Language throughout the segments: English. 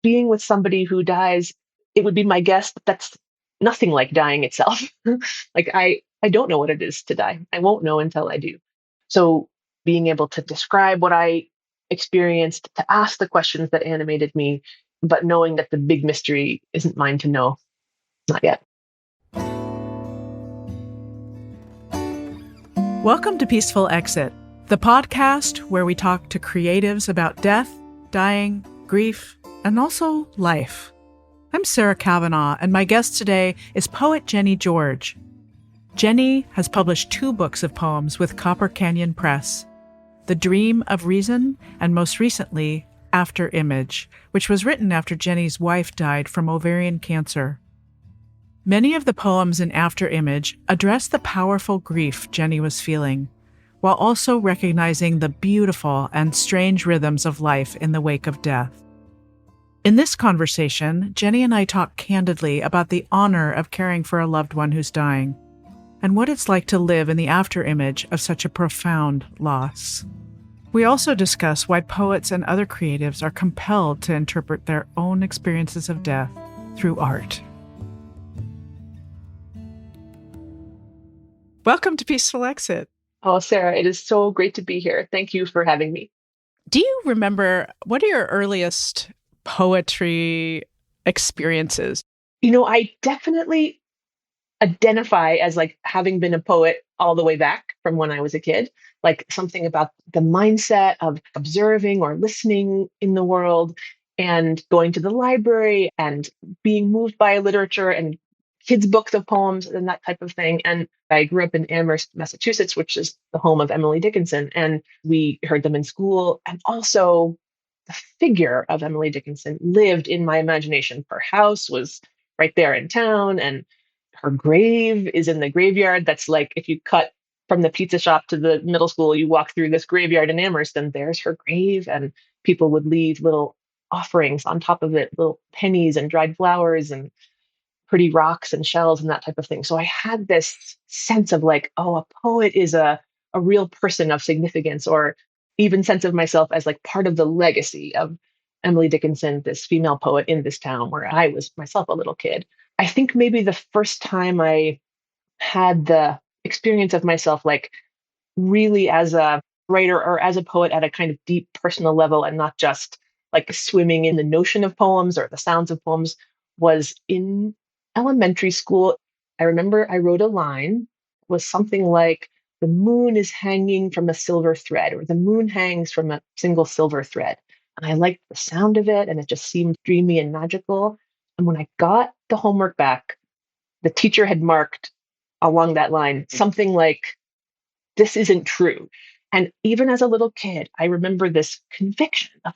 being with somebody who dies, it would be my guess that that's nothing like dying itself. I don't know what it is to die. I won't know until I do. So being able to describe what I experienced, to ask the questions that animated me, but knowing that the big mystery isn't mine to know, not yet. Welcome to Peaceful Exit, the podcast where we talk to creatives about death, dying, grief, and also life. I'm Sarah Kavanaugh, and my guest today is poet Jenny George. Jenny has published 2 books of poems with Copper Canyon Press, The Dream of Reason, and most recently, After Image, which was written after Jenny's wife died from ovarian cancer. Many of the poems in After Image address the powerful grief Jenny was feeling, while also recognizing the beautiful and strange rhythms of life in the wake of death. In this conversation, Jenny and I talk candidly about the honor of caring for a loved one who's dying, and what it's like to live in the after image of such a profound loss. We also discuss why poets and other creatives are compelled to interpret their own experiences of death through art. Welcome to Peaceful Exit. Oh, Sarah, it is so great to be here. Thank you for having me. Do you remember, what are your earliest poetry experiences? I definitely identify as having been a poet all the way back from when I was a kid, like something about the mindset of observing or listening in the world and going to the library and being moved by literature and kids' books of poems and that type of thing. And I grew up in Amherst, Massachusetts, which is the home of Emily Dickinson. And we heard them in school. And also the figure of Emily Dickinson lived in my imagination. Her house was right there in town, and her grave is in the graveyard. That's like if you cut from the pizza shop to the middle school, you walk through this graveyard in Amherst, and there's her grave. And people would leave little offerings on top of it, little pennies and dried flowers and pretty rocks and shells and that type of thing. So I had this sense of oh, a poet is a real person of significance, or even sense of myself as part of the legacy of Emily Dickinson, this female poet in this town where I was myself a little kid. I think maybe the first time I had the experience of myself really as a writer or as a poet at a kind of deep personal level, and not just swimming in the notion of poems or the sounds of poems, was in elementary school. I remember I wrote a line, was something like, "The moon is hanging from a silver thread," or "The moon hangs from a single silver thread." And I liked the sound of it, and it just seemed dreamy and magical. And when I got the homework back, the teacher had marked along that line something like, "This isn't true." And even as a little kid, I remember this conviction of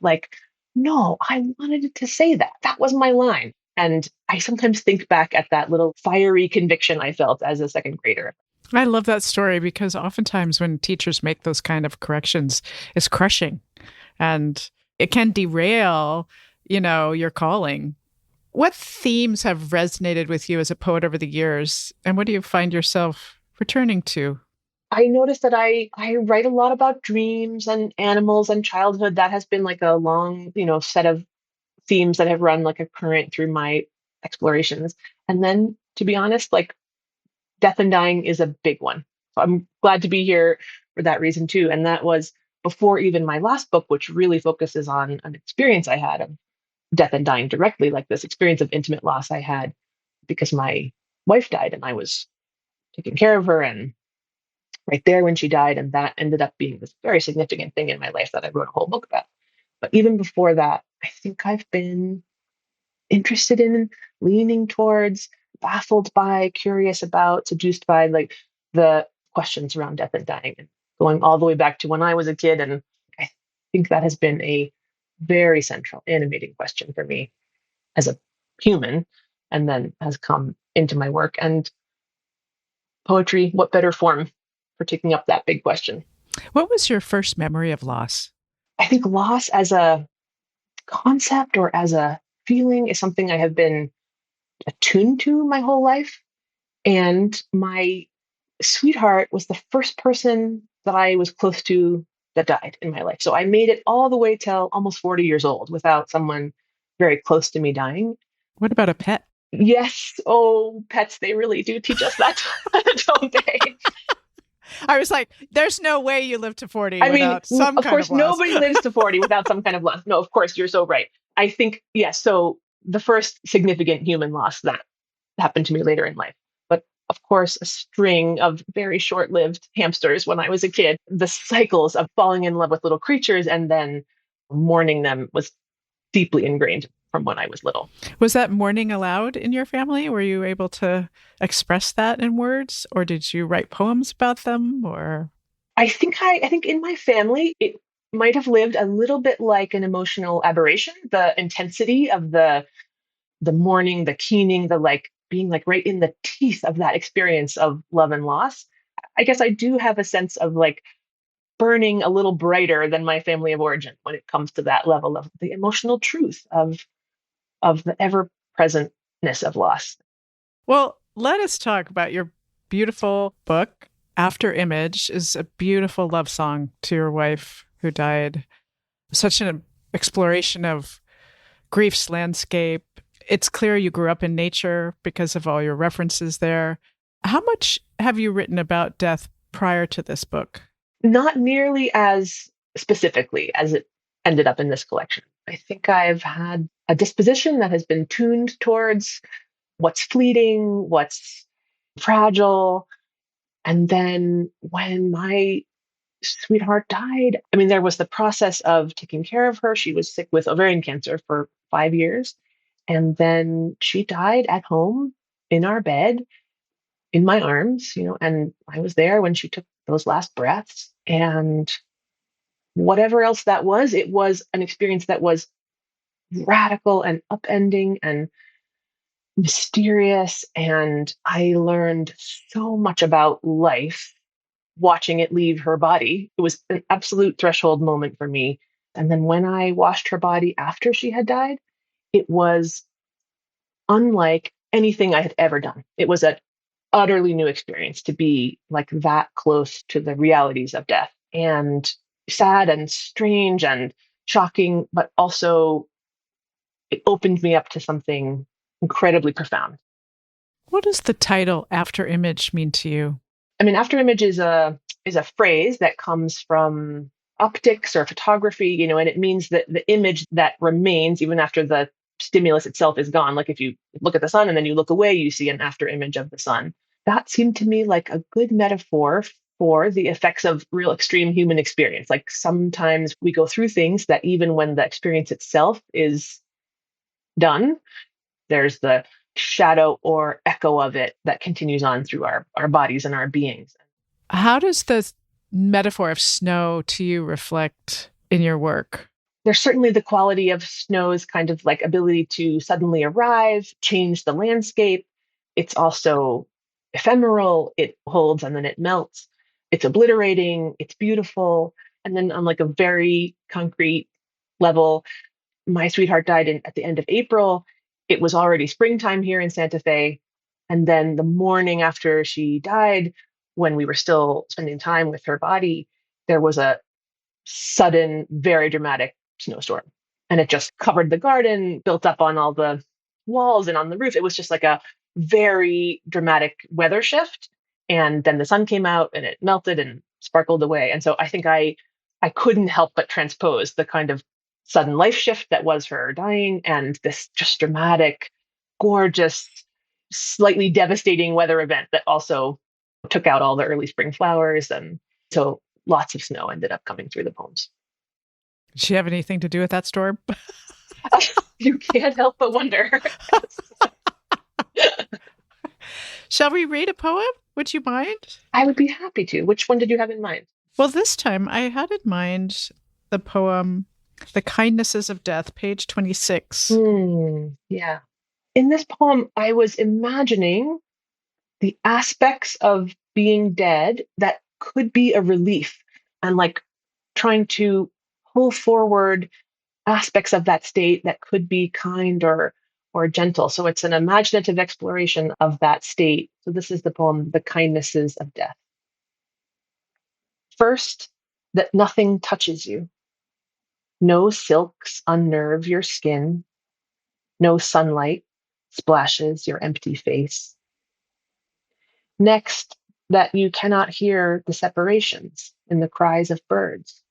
no, I wanted it to say that. That was my line. And I sometimes think back at that little fiery conviction I felt as a second grader. I love that story because oftentimes when teachers make those kind of corrections, it's crushing and it can derail, your calling. What themes have resonated with you as a poet over the years, and what do you find yourself returning to? I noticed that I write a lot about dreams and animals and childhood. That has been a long, set of themes that have run like a current through my explorations. And then, to be honest, death and dying is a big one. So I'm glad to be here for that reason too. And that was before even my last book, which really focuses on an experience I had of death and dying directly, like this experience of intimate loss I had because my wife died and I was taking care of her and right there when she died. And that ended up being this very significant thing in my life that I wrote a whole book about. But even before that, I think I've been interested in, leaning towards, baffled by, curious about, seduced by the questions around death and dying, and going all the way back to when I was a kid. And I think that has been a very central animating question for me as a human, and then has come into my work. And poetry, what better form for taking up that big question? What was your first memory of loss? I think loss as a concept or as a feeling is something I have been attuned to my whole life. And my sweetheart was the first person that I was close to that died in my life. So I made it all the way till almost 40 years old without someone very close to me dying. What about a pet? Yes, oh, pets, they really do teach us that, don't they? I was like, there's no way you live to 40 I mean, without some of kind of course, loss. nobody lives to 40 without some kind of loss. No, of course, you're so right. I think, yes, so the first significant human loss that happened to me later in life. But of course, a string of very short lived hamsters when I was a kid. The cycles of falling in love with little creatures and then mourning them was deeply ingrained from when I was little. Was that mourning allowed in your family? Were you able to express that in words, or did you write poems about them? Or I think in my family it might have lived a little bit like an emotional aberration. The intensity of the mourning, the keening, the like being like right in the teeth of that experience of love and loss. I guess I do have a sense of like burning a little brighter than my family of origin when it comes to that level of the emotional truth of the ever presentness of loss. well, let us talk about your beautiful book. After Image is a beautiful love song to your wife who died. Such an exploration of grief's landscape. It's clear you grew up in nature because of all your references there. How much have you written about death prior to this book? Not nearly as specifically as it ended up in this collection. I think I've had a disposition that has been tuned towards what's fleeting, what's fragile. And then when my sweetheart died, I mean, there was the process of taking care of her. She was sick with ovarian cancer for 5 years. And then she died at home in our bed, in my arms, and I was there when she took those last breaths. And whatever else that was, it was an experience that was radical and upending and mysterious. And I learned so much about life watching it leave her body. It was an absolute threshold moment for me. And then when I washed her body after she had died, it was unlike anything I had ever done. It was an utterly new experience to be like that close to the realities of death, and sad and strange and shocking, but also it opened me up to something incredibly profound. What does the title After Image mean to you? I mean, after image is a phrase that comes from optics or photography, and it means that the image that remains even after the stimulus itself is gone. Like if you look at the sun and then you look away, you see an after image of the sun. That seemed to me like a good metaphor for the effects of real extreme human experience. Like sometimes we go through things that even when the experience itself is done, there's the shadow or echo of it that continues on through our bodies and our beings. How does the metaphor of snow to you reflect in your work? There's certainly the quality of snow's kind of like ability to suddenly arrive, change the landscape. It's also ephemeral. It holds and then it melts. It's obliterating. It's beautiful. And then on like a very concrete level, my sweetheart died at the end of April. It was already springtime here in Santa Fe. And then the morning after she died, when we were still spending time with her body, there was a sudden, very dramatic snowstorm. And it just covered the garden, built up on all the walls and on the roof. It was just like a very dramatic weather shift. And then the sun came out and it melted and sparkled away. And so I think I couldn't help but transpose the kind of sudden life shift that was her dying and this just dramatic, gorgeous, slightly devastating weather event that also took out all the early spring flowers. And so lots of snow ended up coming through the poems. Did she have anything to do with that storm? You can't help but wonder. Shall we read a poem? Would you mind? I would be happy to. Which one did you have in mind? Well, this time I had in mind the poem The Kindnesses of Death, page 26. Yeah. In this poem, I was imagining the aspects of being dead that could be a relief and like trying to pull forward aspects of that state that could be kind or gentle. So it's an imaginative exploration of that state. So this is the poem, The Kindnesses of Death. First, that nothing touches you. No silks unnerve your skin. No sunlight splashes your empty face. Next, that you cannot hear the separations in the cries of birds.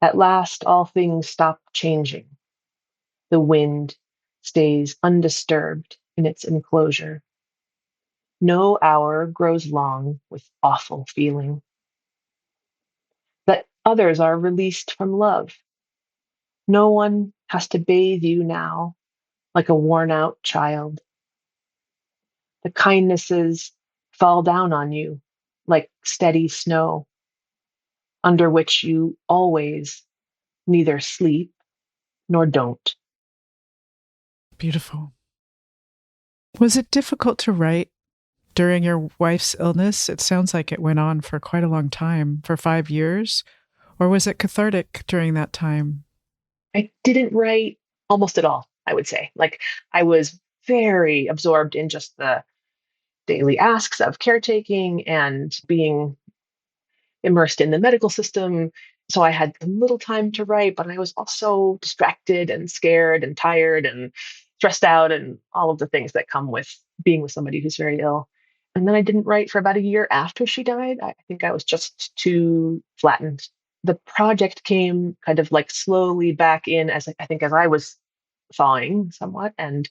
At last, all things stop changing. The wind stays undisturbed in its enclosure. No hour grows long with awful feeling. That others are released from love. No one has to bathe you now like a worn out child. The kindnesses fall down on you like steady snow, under which you always neither sleep nor don't. Beautiful. Was it difficult to write during your wife's illness? It sounds like it went on for quite a long time, for 5 years. Or was it cathartic during that time? I didn't write almost at all, I would say. Like I was very absorbed in just the daily asks of caretaking and being immersed in the medical system. So I had little time to write, but I was also distracted and scared and tired and stressed out and all of the things that come with being with somebody who's very ill. And then I didn't write for about a year after she died. I think I was just too flattened. The project came kind of like slowly back in as I think as I was thawing somewhat and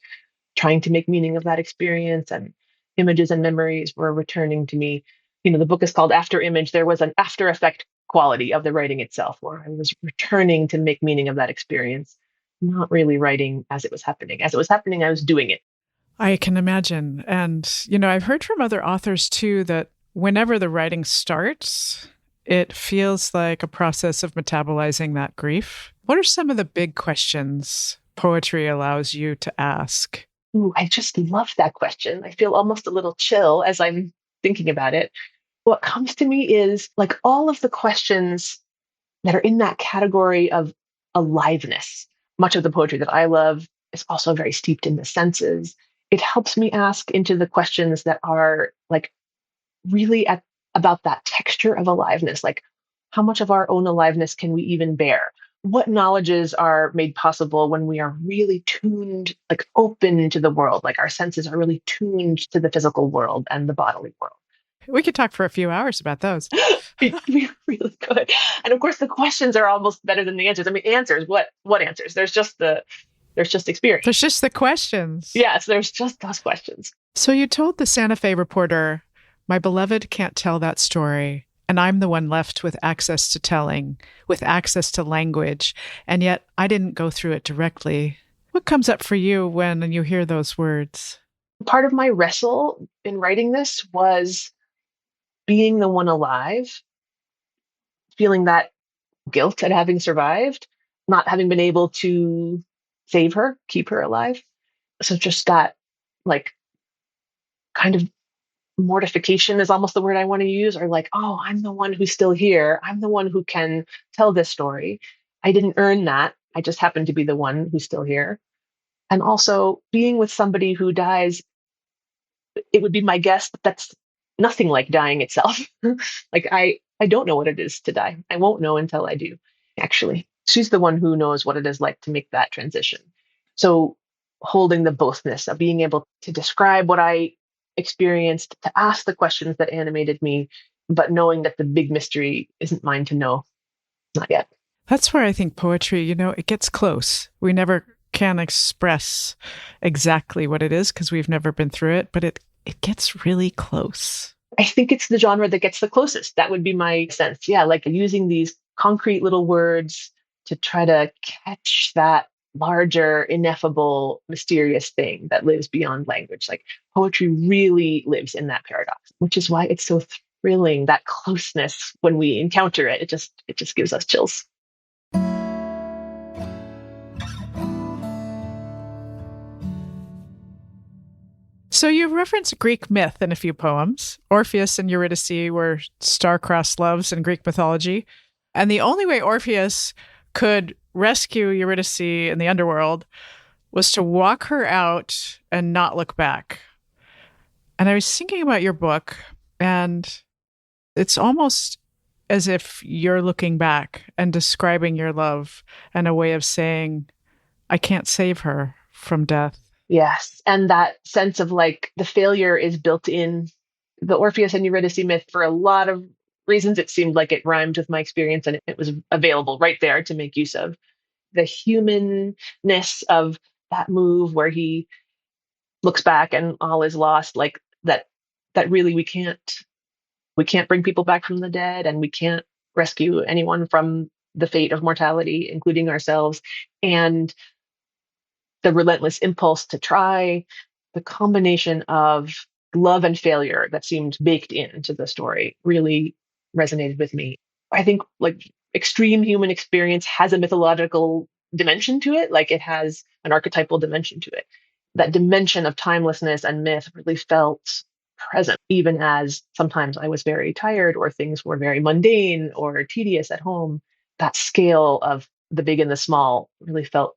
trying to make meaning of that experience, and images and memories were returning to me. The book is called After Image. There was an after effect quality of the writing itself where I was returning to make meaning of that experience, not really writing as it was happening. As it was happening, I was doing it. I can imagine. And, I've heard from other authors too that whenever the writing starts, it feels like a process of metabolizing that grief. What are some of the big questions poetry allows you to ask? Ooh, I just love that question. I feel almost a little chill as I'm thinking about it. What comes to me is like all of the questions that are in that category of aliveness. Much of the poetry that I love is also very steeped in the senses. It helps me ask into the questions that are like really about that texture of aliveness, like how much of our own aliveness can we even bear? What knowledges are made possible when we are really tuned, like open to the world, like our senses are really tuned to the physical world and the bodily world. We could talk for a few hours about those. We really could. And of course, the questions are almost better than the answers. I mean, answers, what answers? There's just experience. There's just the questions. Yes, there's just those questions. So you told the Santa Fe reporter, my beloved can't tell that story, and I'm the one left with access to telling, with access to language, and yet I didn't go through it directly. What comes up for you when you hear those words? Part of my wrestle in writing this was being the one alive, feeling that guilt at having survived, not having been able to save her, keep her alive. So just that, like, kind of mortification is almost the word I want to use, or like, oh, I'm the one who's still here. I'm the one who can tell this story. I didn't earn that. I just happen to be the one who's still here. And also being with somebody who dies, it would be my guess that that's nothing like dying itself. Like I don't know what it is to die. I won't know until I do. Actually, she's the one who knows what it is like to make that transition. So holding the bothness of being able to describe what I experienced, to ask the questions that animated me, but knowing that the big mystery isn't mine to know. Not yet. That's where I think poetry, it gets close. We never can express exactly what it is because we've never been through it, but it gets really close. I think it's the genre that gets the closest. That would be my sense. Yeah, like using these concrete little words to try to catch that larger, ineffable, mysterious thing that lives beyond language. Like poetry really lives in that paradox, which is why it's so thrilling, that closeness when we encounter it. It just gives us chills. So you reference Greek myth in a few poems. Orpheus and Eurydice were star-crossed loves in Greek mythology. And the only way Orpheus could rescue Eurydice in the underworld was to walk her out and not look back. And I was thinking about your book, and it's almost as if you're looking back and describing your love and a way of saying, I can't save her from death. Yes. And that sense of like the failure is built in the Orpheus and Eurydice myth for a lot of reasons. It seemed like it rhymed with my experience and it was available right there to make use of. The humanness of that move where he looks back and all is lost, like that really we can't bring people back from the dead and we can't rescue anyone from the fate of mortality, including ourselves. And the relentless impulse to try, the combination of love and failure that seemed baked into the story really resonated with me. I think like extreme human experience has a mythological dimension to it, like it has an archetypal dimension to it. That dimension of timelessness and myth really felt present, even as sometimes I was very tired or things were very mundane or tedious at home. That scale of the big and the small really felt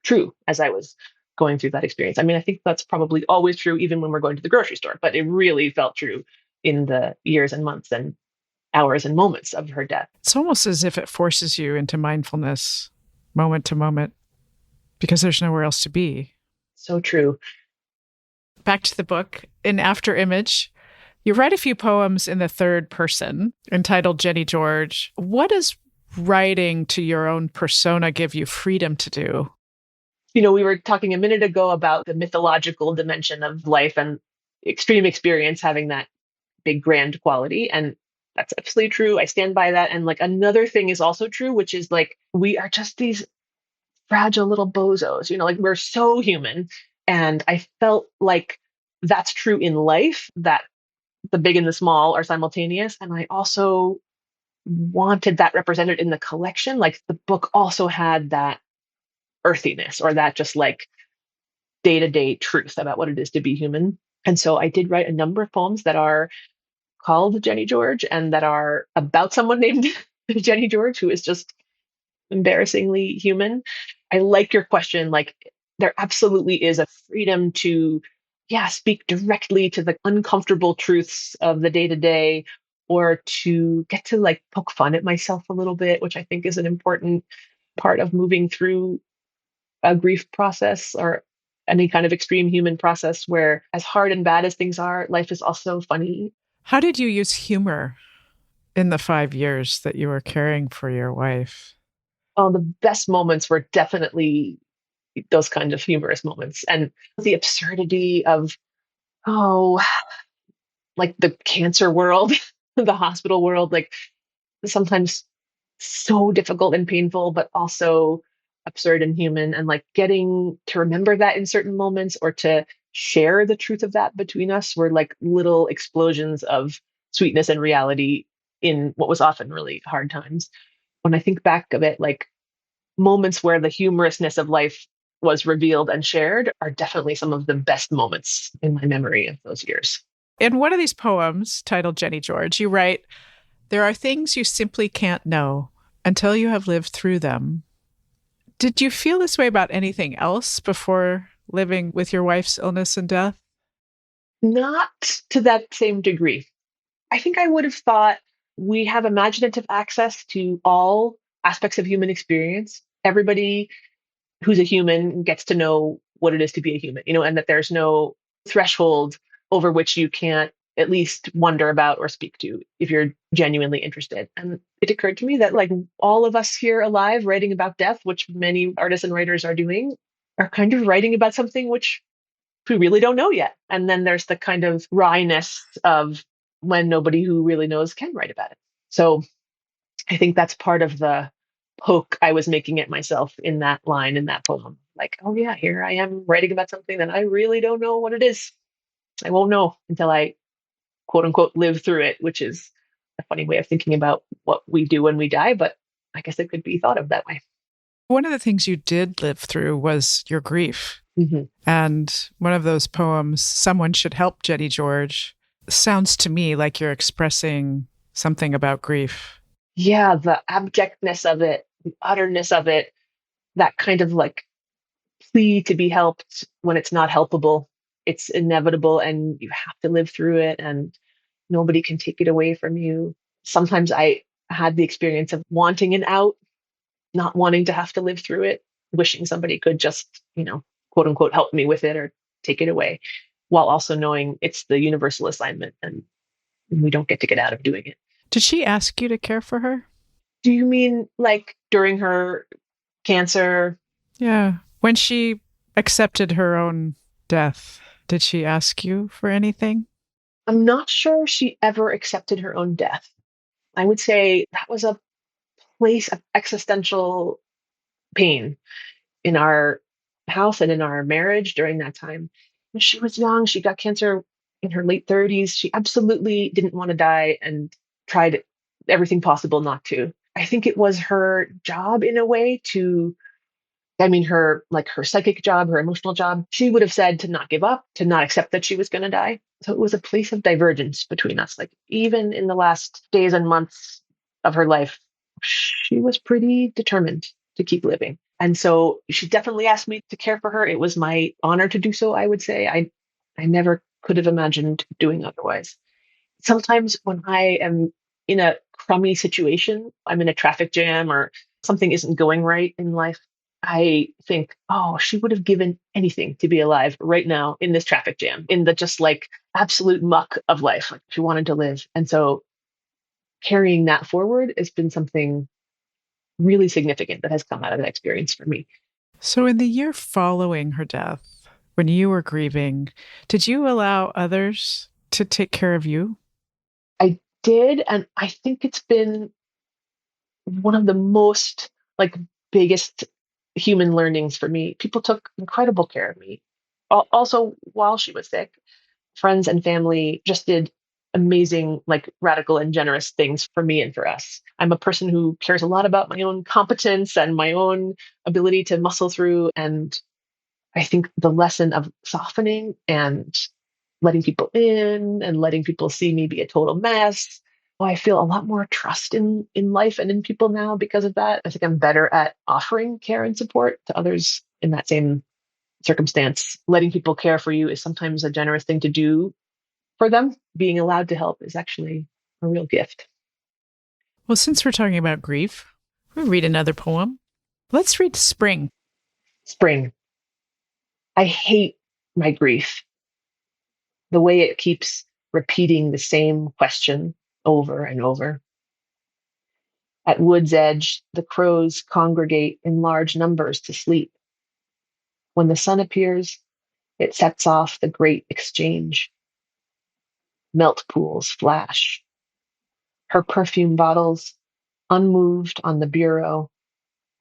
true as I was going through that experience. I mean, I think that's probably always true, even when we're going to the grocery store, but it really felt true in the years and months and hours and moments of her death. It's almost as if it forces you into mindfulness moment to moment because there's nowhere else to be. So true. Back to the book. In After Image, you write a few poems in the third person entitled Jenny George. What does writing to your own persona give you freedom to do? You know, we were talking a minute ago about the mythological dimension of life and extreme experience having that big grand quality. And that's absolutely true. I stand by that. And like another thing is also true, which is like we are just these fragile little bozos, you know, like we're so human. And I felt like that's true in life, that the big and the small are simultaneous. And I also wanted that represented in the collection. Like the book also had that earthiness or that just like day to day truth about what it is to be human. And so I did write a number of poems that are called Jenny George and that are about someone named Jenny George, who is just embarrassingly human. I like your question. Like, there absolutely is a freedom to, yeah, speak directly to the uncomfortable truths of the day to day, or to get to like poke fun at myself a little bit, which I think is an important part of moving through a grief process or any kind of extreme human process where, as hard and bad as things are, life is also funny. How did you use humor in the 5 years that you were caring for your wife? Oh, the best moments were definitely those kind of humorous moments. And the absurdity of, oh, like the cancer world, the hospital world, like sometimes so difficult and painful, but also absurd and human. And like getting to remember that in certain moments or to share the truth of that between us were like little explosions of sweetness and reality in what was often really hard times. When I think back of it, like moments where the humorousness of life was revealed and shared are definitely some of the best moments in my memory of those years. In one of these poems, titled Jenny George, you write, "There are things you simply can't know until you have lived through them." Did you feel this way about anything else before living with your wife's illness and death? Not to that same degree. I think I would have thought we have imaginative access to all aspects of human experience. Everybody who's a human gets to know what it is to be a human, you know, and that there's no threshold over which you can't at least wonder about or speak to if you're genuinely interested. And it occurred to me that like all of us here alive writing about death, which many artists and writers are doing, are kind of writing about something which we really don't know yet. And then there's the kind of wryness of when nobody who really knows can write about it. So I think that's part of the poke I was making at myself in that line in that poem. Like, oh yeah, here I am writing about something that I really don't know what it is. I won't know until I quote unquote live through it, which is a funny way of thinking about what we do when we die, but I guess it could be thought of that way. One of the things you did live through was your grief. Mm-hmm. And one of those poems, Someone Should Help Jenny George, sounds to me like you're expressing something about grief. Yeah, the abjectness of it, the utterness of it, that kind of like plea to be helped when it's not helpable. It's inevitable and you have to live through it and nobody can take it away from you. Sometimes I had the experience of wanting an out, not wanting to have to live through it. wishing somebody could just, quote unquote, help me with it or take it away, while also knowing it's the universal assignment and we don't get out of doing it. Did she ask you to care for her? Do you mean like during her cancer? Yeah. When she accepted her own death, did she ask you for anything? I'm not sure she ever accepted her own death. I would say that was a place of existential pain in our house and in our marriage during that time. She was young. She got cancer in her late 30s. She absolutely didn't want to die and tried everything possible not to. I think it was her job in a way to, I mean, her psychic job, her emotional job, she would have said to not give up, to not accept that she was going to die. So it was a place of divergence between us. Like even in the last days and months of her life, she was pretty determined to keep living. And so she definitely asked me to care for her. It was my honor to do so, I would say. I never could have imagined doing otherwise. Sometimes when I am in a crummy situation, I'm in a traffic jam or something isn't going right in life, I think, oh, she would have given anything to be alive right now in this traffic jam, in the just like absolute muck of life. Like she wanted to live. And so carrying that forward has been something really significant that has come out of that experience for me. So, in the year following her death, when you were grieving, did you allow others to take care of you? I did. And I think it's been one of the most like biggest human learnings for me. People took incredible care of me. Also, while she was sick, friends and family just did amazing, like radical and generous things for me and for us. I'm a person who cares a lot about my own competence and my own ability to muscle through. And I think the lesson of softening and letting people in and letting people see me be a total mess. Oh, I feel a lot more trust in life and in people now because of that. I think I'm better at offering care and support to others in that same circumstance. Letting people care for you is sometimes a generous thing to do for them. Being allowed to help is actually a real gift. Well, since we're talking about grief, we'll read another poem. Let's read Spring. Spring. I hate my grief, the way it keeps repeating the same question over and over. At wood's edge, the crows congregate in large numbers to sleep. When the sun appears, it sets off the great exchange. Melt pools flash. Her perfume bottles, unmoved on the bureau,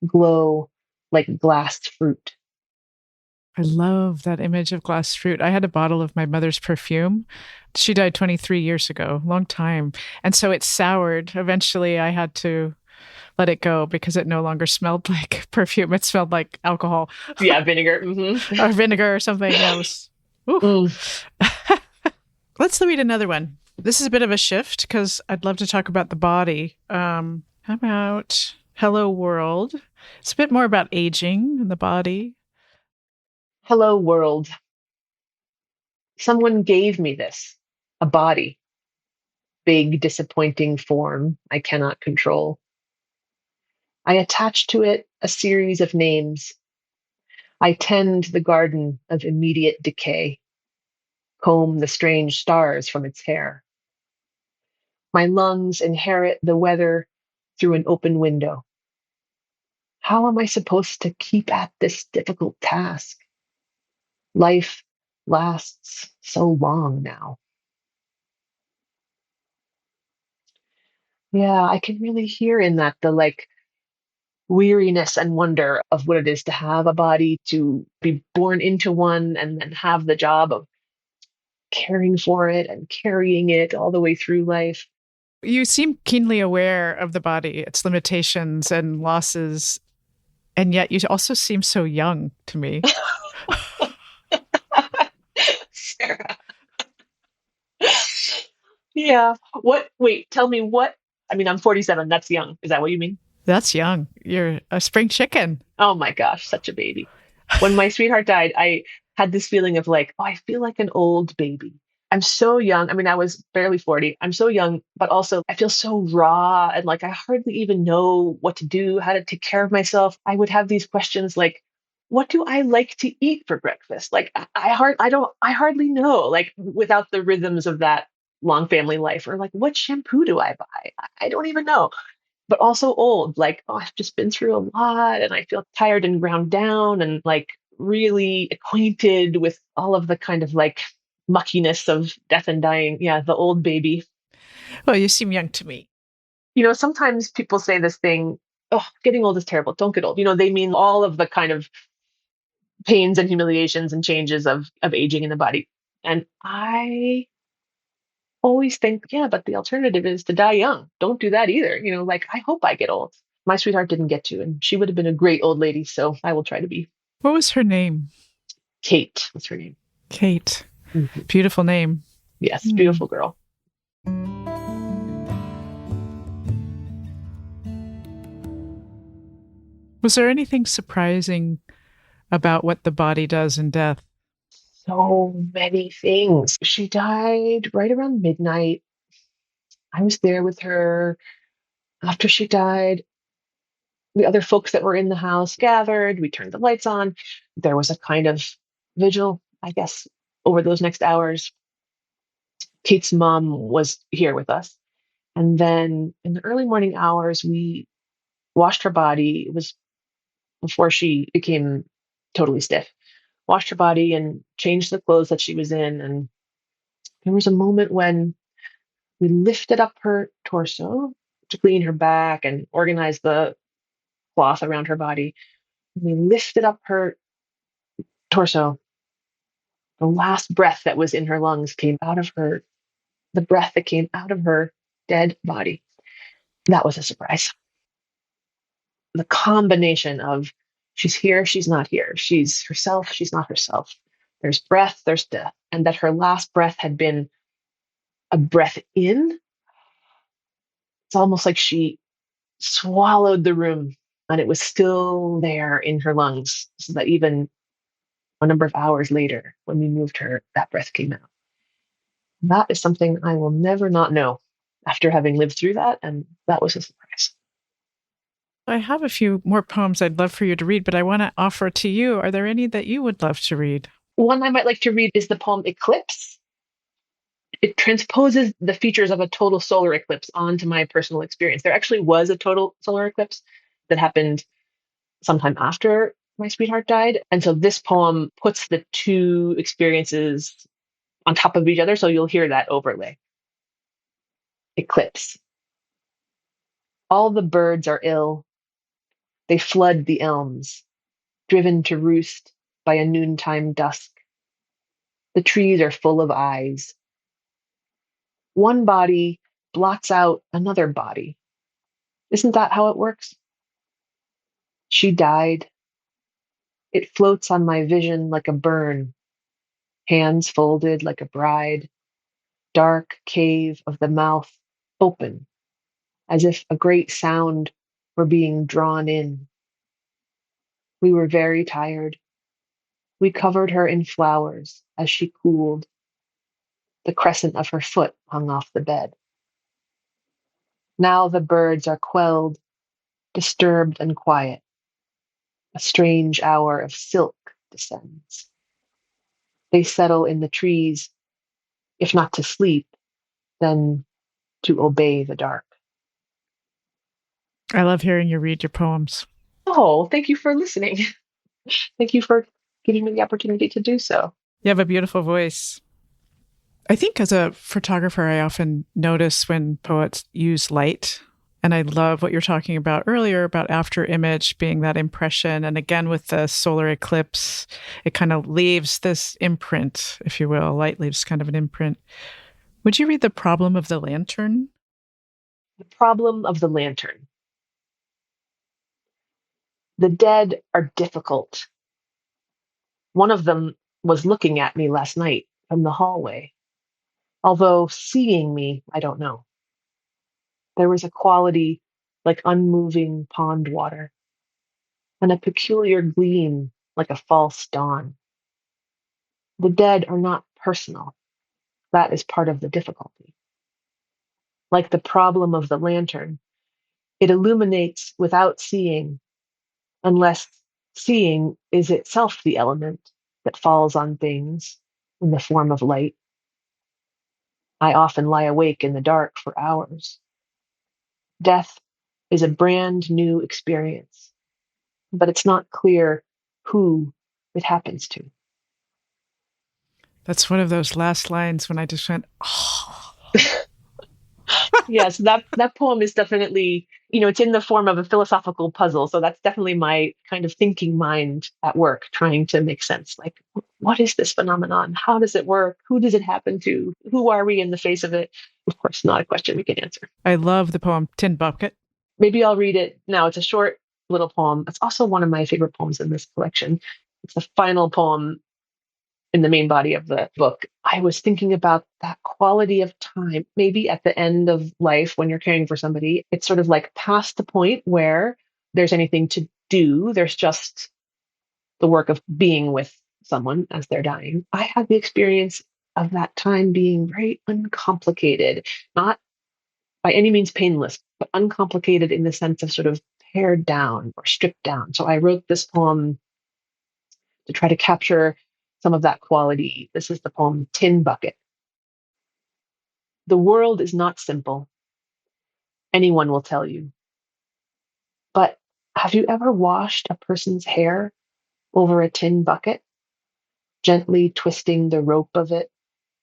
glow like glassed fruit. I love that image of glass fruit. I had a bottle of my mother's perfume. She died 23 years ago, long time. And so it soured. Eventually, I had to let it go because it no longer smelled like perfume. It smelled like alcohol. Yeah, vinegar. Or vinegar or something. Yeah, it was. Let's read another one. This is a bit of a shift because I'd love to talk about the body. How about Hello World? It's a bit more about aging and the body. Hello, world. Someone gave me this, a body, big, disappointing form I cannot control. I attach to it a series of names. I tend the garden of immediate decay, comb the strange stars from its hair. My lungs inherit the weather through an open window. How am I supposed to keep at this difficult task? Life lasts so long now. Yeah, I can really hear in that the like weariness and wonder of what it is to have a body, to be born into one, and then have the job of caring for it and carrying it all the way through life. You seem keenly aware of the body, its limitations and losses, and yet you also seem so young to me. Sarah. Yeah. Wait, tell me what. I mean, I'm 47. That's young. Is that what you mean? That's young. You're a spring chicken. Oh my gosh, such a baby. When my sweetheart died, I had this feeling of like, oh, I feel like an old baby. I'm so young. I mean, I was barely 40. I'm so young, but also I feel so raw and like I hardly even know what to do, how to take care of myself. I would have these questions like, what do I like to eat for breakfast? Like I hardly know, like without the rhythms of that long family life, or like what shampoo do I buy? I don't even know. But also old, like, oh, I've just been through a lot and I feel tired and ground down and like really acquainted with all of the kind of like muckiness of death and dying. Yeah, the old baby. Well, you seem young to me. Sometimes people say this thing, oh, getting old is terrible. Don't get old. They mean all of the kind of pains and humiliations and changes of aging in the body. And I always think, yeah, but the alternative is to die young. Don't do that either. Like I hope I get old. My sweetheart didn't get to, and she would have been a great old lady. So I will try to be. What was her name? Kate, what's her name? Kate. Mhm. Beautiful name. Yes, Hmm. beautiful girl. Was there anything surprising about what the body does in death? So many things. She died right around midnight. I was there with her after she died. The other folks that were in the house gathered. We turned the lights on. There was a kind of vigil, I guess, over those next hours. Kate's mom was here with us. And then in the early morning hours, we washed her body. It was before she became totally stiff. Washed her body and changed the clothes that she was in. And there was a moment when we lifted up her torso to clean her back and organize the cloth around her body. We lifted up her torso. The last breath that was in her lungs came out of her, the breath that came out of her dead body. That was a surprise. The combination of she's here, she's not here, she's herself, she's not herself. There's breath, there's death. And that her last breath had been a breath in. It's almost like she swallowed the room and it was still there in her lungs. So that even a number of hours later, when we moved her, that breath came out. That is something I will never not know after having lived through that. And that was a surprise. I have a few more poems I'd love for you to read, but I want to offer to you. Are there any that you would love to read? One I might like to read is the poem Eclipse. It transposes the features of a total solar eclipse onto my personal experience. There actually was a total solar eclipse that happened sometime after my sweetheart died. And so this poem puts the two experiences on top of each other. So you'll hear that overlay. Eclipse. All the birds are ill. They flood the elms, driven to roost by a noontime dusk. The trees are full of eyes. One body blots out another body. Isn't that how it works? She died. It floats on my vision like a burn, hands folded like a bride, dark cave of the mouth open, as if a great sound were being drawn in. We were very tired. We covered her in flowers as she cooled. The crescent of her foot hung off the bed. Now the birds are quelled, disturbed and quiet. A strange hour of silk descends. They settle in the trees, if not to sleep, then to obey the dark. I love hearing you read your poems. Oh, thank you for listening. Thank you for giving me the opportunity to do so. You have a beautiful voice. I think as a photographer, I often notice when poets use light. And I love what you're talking about earlier about after image being that impression. And again, with the solar eclipse, it kind of leaves this imprint, if you will. Light leaves kind of an imprint. Would you read The Problem of the Lantern? The problem of the lantern. The dead are difficult. One of them was looking at me last night from the hallway, although seeing me, I don't know. There was a quality like unmoving pond water, and a peculiar gleam like a false dawn. The dead are not personal. That is part of the difficulty. Like the problem of the lantern, it illuminates without seeing, unless seeing is itself the element that falls on things in the form of light. I often lie awake in the dark for hours. Death is a brand new experience, but it's not clear who it happens to. That's one of those last lines when I just went, oh. Yes, that poem is definitely, it's in the form of a philosophical puzzle. So that's definitely my kind of thinking mind at work, trying to make sense. Like, what is this phenomenon? How does it work? Who does it happen to? Who are we in the face of it? Of course, not a question we can answer. I love the poem Tin Bucket. Maybe I'll read it now. It's a short little poem. It's also one of my favorite poems in this collection. It's the final poem in the main body of the book. I was thinking about that quality of time, maybe at the end of life when you're caring for somebody. It's sort of like past the point where there's anything to do. There's just the work of being with someone as they're dying. I had the experience of that time being very uncomplicated, not by any means painless, but uncomplicated in the sense of sort of pared down or stripped down. So I wrote this poem to try to capture some of that quality. This is the poem Tin Bucket. The world is not simple. Anyone will tell you. But have you ever washed a person's hair over a tin bucket, gently twisting the rope of it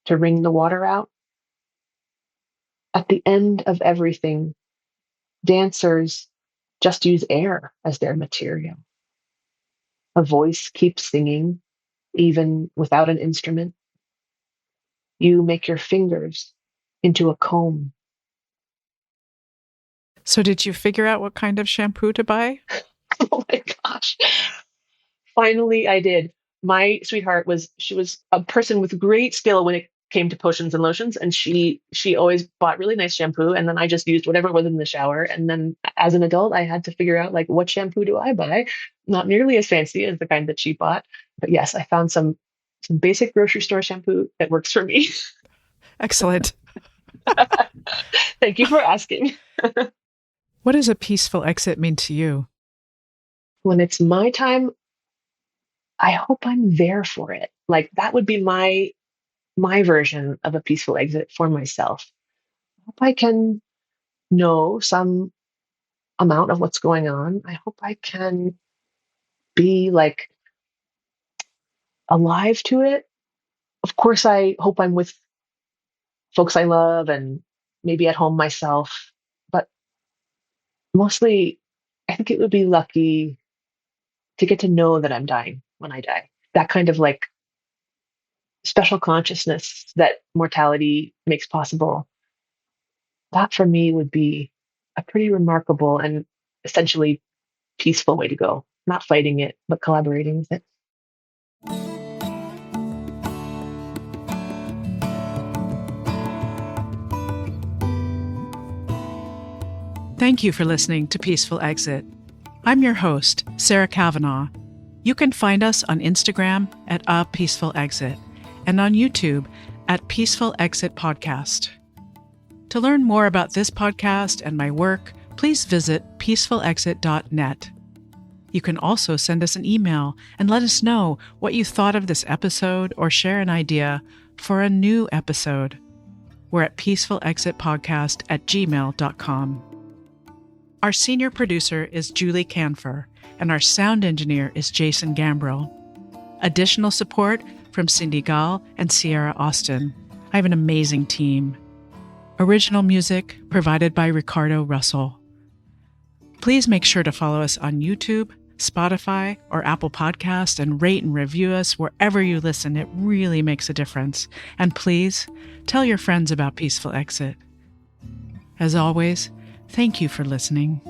to wring the water out? At the end of everything, dancers just use air as their material. A voice keeps singing, even without an instrument. You make your fingers into a comb. So did you figure out what kind of shampoo to buy? Oh my gosh. Finally, I did. My sweetheart she was a person with great skill when it came to potions and lotions, and she always bought really nice shampoo, and then I just used whatever was in the shower. And then as an adult, I had to figure out, like, what shampoo do I buy? Not nearly as fancy as the kind that she bought, but yes, I found some basic grocery store shampoo that works for me. Excellent. Thank you for asking. What does a peaceful exit mean to you? When it's my time, I hope I'm there for it. Like, that would be my version of a peaceful exit for myself. I hope I can know some amount of what's going on. I hope I can be like alive to it. Of course, I hope I'm with folks I love and maybe at home myself. But mostly, I think it would be lucky to get to know that I'm dying when I die. That kind of like special consciousness that mortality makes possible. That for me would be a pretty remarkable and essentially peaceful way to go. Not fighting it, but collaborating with it. Thank you for listening to Peaceful Exit. I'm your host, Sarah Kavanaugh. You can find us on Instagram at A Peaceful Exit and on YouTube at Peaceful Exit Podcast. To learn more about this podcast and my work, please visit peacefulexit.net. You can also send us an email and let us know what you thought of this episode or share an idea for a new episode. We're at peacefulexitpodcast@gmail.com. Our senior producer is Julie Canfer, and our sound engineer is Jason Gambrill. Additional support from Cindy Gall and Sierra Austin. I have an amazing team. Original music provided by Ricardo Russell. Please make sure to follow us on YouTube, Spotify, or Apple Podcast and rate and review us wherever you listen. It really makes a difference. And please tell your friends about Peaceful Exit. As always, thank you for listening.